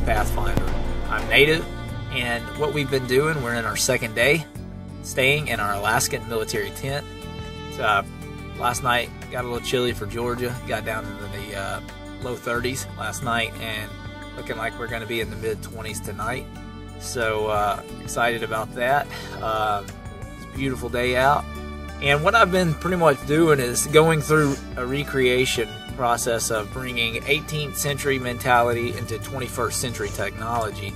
Pathfinder. I'm Native, and what we've been doing, we're in our second day, staying in our Alaskan military tent. Last night got a little chilly for Georgia, got down into the low 30s last night, and looking like we're going to be in the mid 20s tonight. So excited about that. It's a beautiful day out. And what I've been pretty much doing is going through a recreation process of bringing 18th century mentality into 21st century technology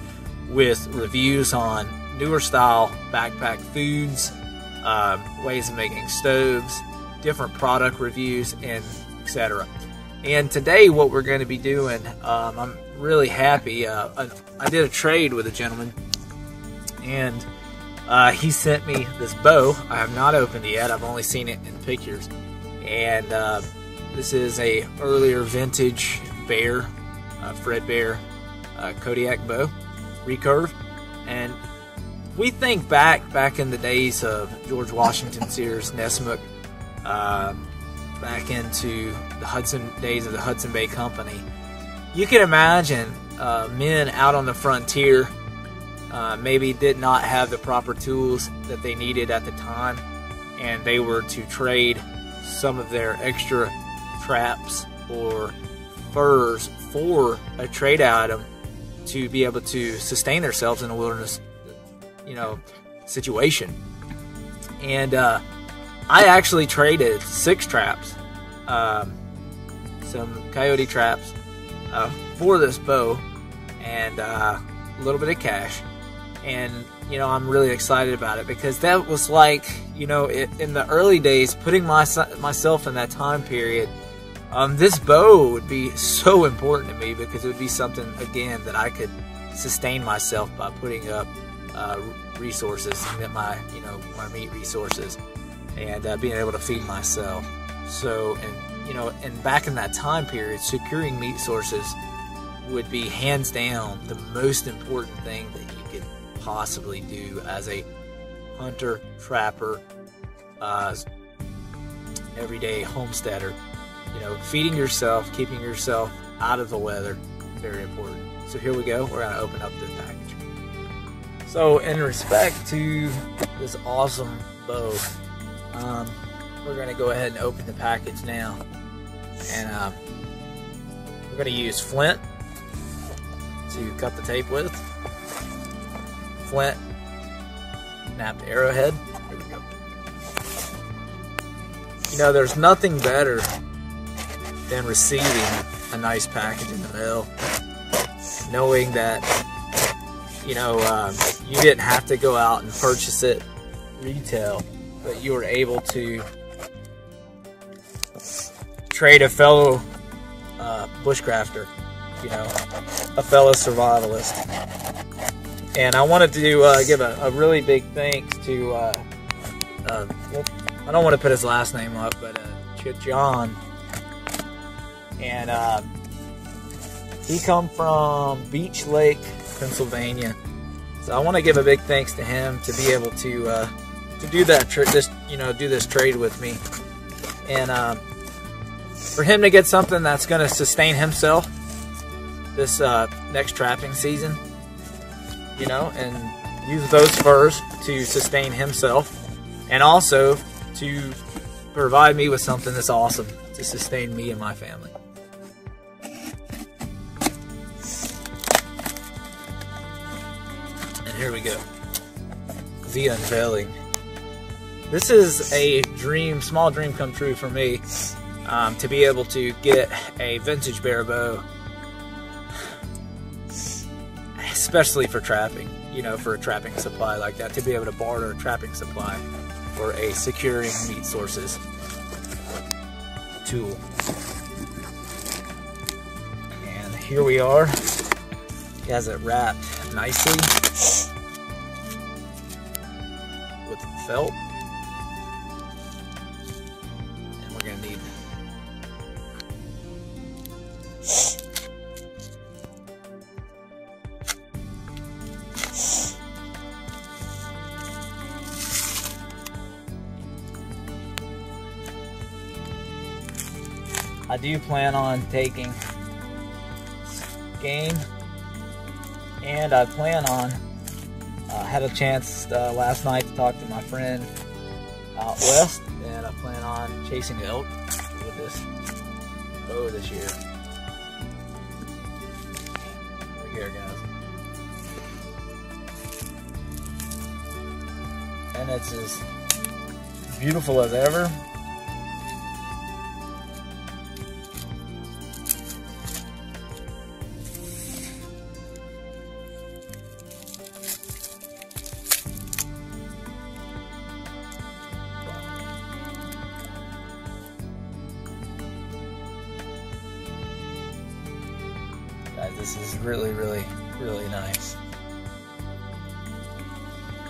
with reviews on newer style backpack foods, ways of making stoves, different product reviews, and etc. And today what we're going to be doing, I'm really happy. I did a trade with a gentleman, and he sent me this bow. I have not opened it yet. I've only seen it in pictures. And this is a earlier vintage bear, Fred Bear Kodiak bow, recurve. And we think back in the days of George Washington Sears Nessmuk, back into the days of the Hudson Bay Company. You can imagine men out on the frontier maybe did not have the proper tools that they needed at the time, and they were to trade some of their extra traps or furs for a trade item to be able to sustain themselves in a wilderness, situation. And I actually traded 6 traps, some coyote traps, for this bow, and a little bit of cash. And I'm really excited about it, because that was like, in the early days, putting myself in that time period. This bow would be so important to me, because it would be something, again, that I could sustain myself by putting up resources, my meat resources, and being able to feed myself. So, and back in that time period, securing meat sources would be hands down the most important thing that you could possibly do as a hunter, trapper, everyday homesteader. Feeding yourself, keeping yourself out of the weather, very important. So here we go. We're going to open up this package. So in respect to this awesome bow, we're going to go ahead and open the package now. And we're going to use flint to cut the tape with. Flint, napped arrowhead. Here we go. There's nothing better than receiving a nice package in the mail, knowing that you didn't have to go out and purchase it retail, but you were able to trade a fellow bushcrafter, a fellow survivalist. And I wanted to give a really big thanks to, well, I don't want to put his last name up, but John. And he come from Beach Lake, Pennsylvania. So I want to give a big thanks to him to be able to do that do this trade with me, and for him to get something that's going to sustain himself this next trapping season, and use those furs to sustain himself, and also to provide me with something that's awesome to sustain me and my family. And here we go. The unveiling. This is a small dream come true for me, to be able to get a vintage bear bow, especially for trapping, for a trapping supply like that, to be able to barter a trapping supply for a securing meat sources tool. And here we are. He has it wrapped nicely with felt. And we're going to need I do plan on taking game And I plan on, had a chance last night to talk to my friend out west, and I plan on chasing elk with this bow this year. Right here, guys. And it's as beautiful as ever. Guys, this is really, really, really nice.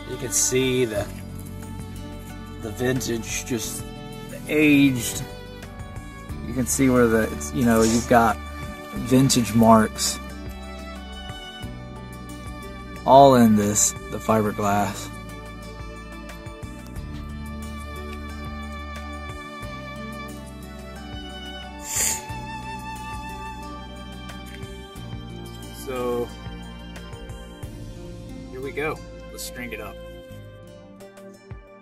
You can see the vintage, just the aged. You can see where you've got vintage marks all in the fiberglass. So here we go. Let's string it up.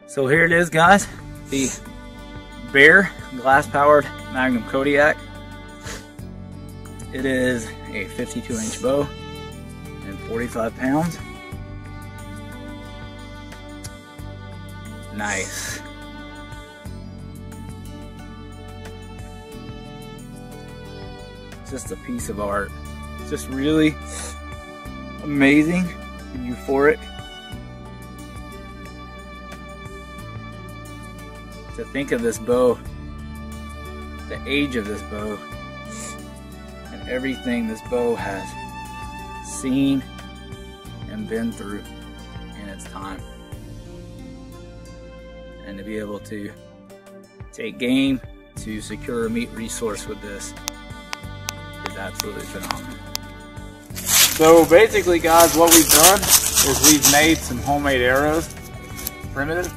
So here it is, guys. The Bear glass-powered Magnum Kodiak. It is a 52-inch bow and 45 pounds. Nice. Just a piece of art. It's just really amazing and euphoric to think of this bow, the age of this bow, and everything this bow has seen and been through in its time. And to be able to take game to secure a meat resource with this is absolutely phenomenal. So basically, guys, what we've done is we've made some homemade arrows, primitive,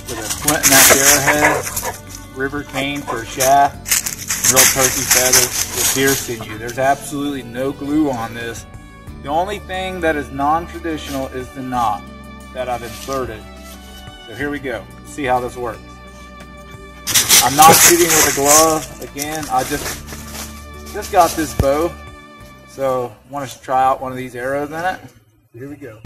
with a flint neck arrowhead, river cane for a shaft, real turkey feathers with deer sinew. There's absolutely no glue on this. The only thing that is non-traditional is the knot that I've inserted. So here we go. See how this works. I'm not shooting with a glove. Again, I just got this bow, so I want to try out one of these arrows in it. Here we go.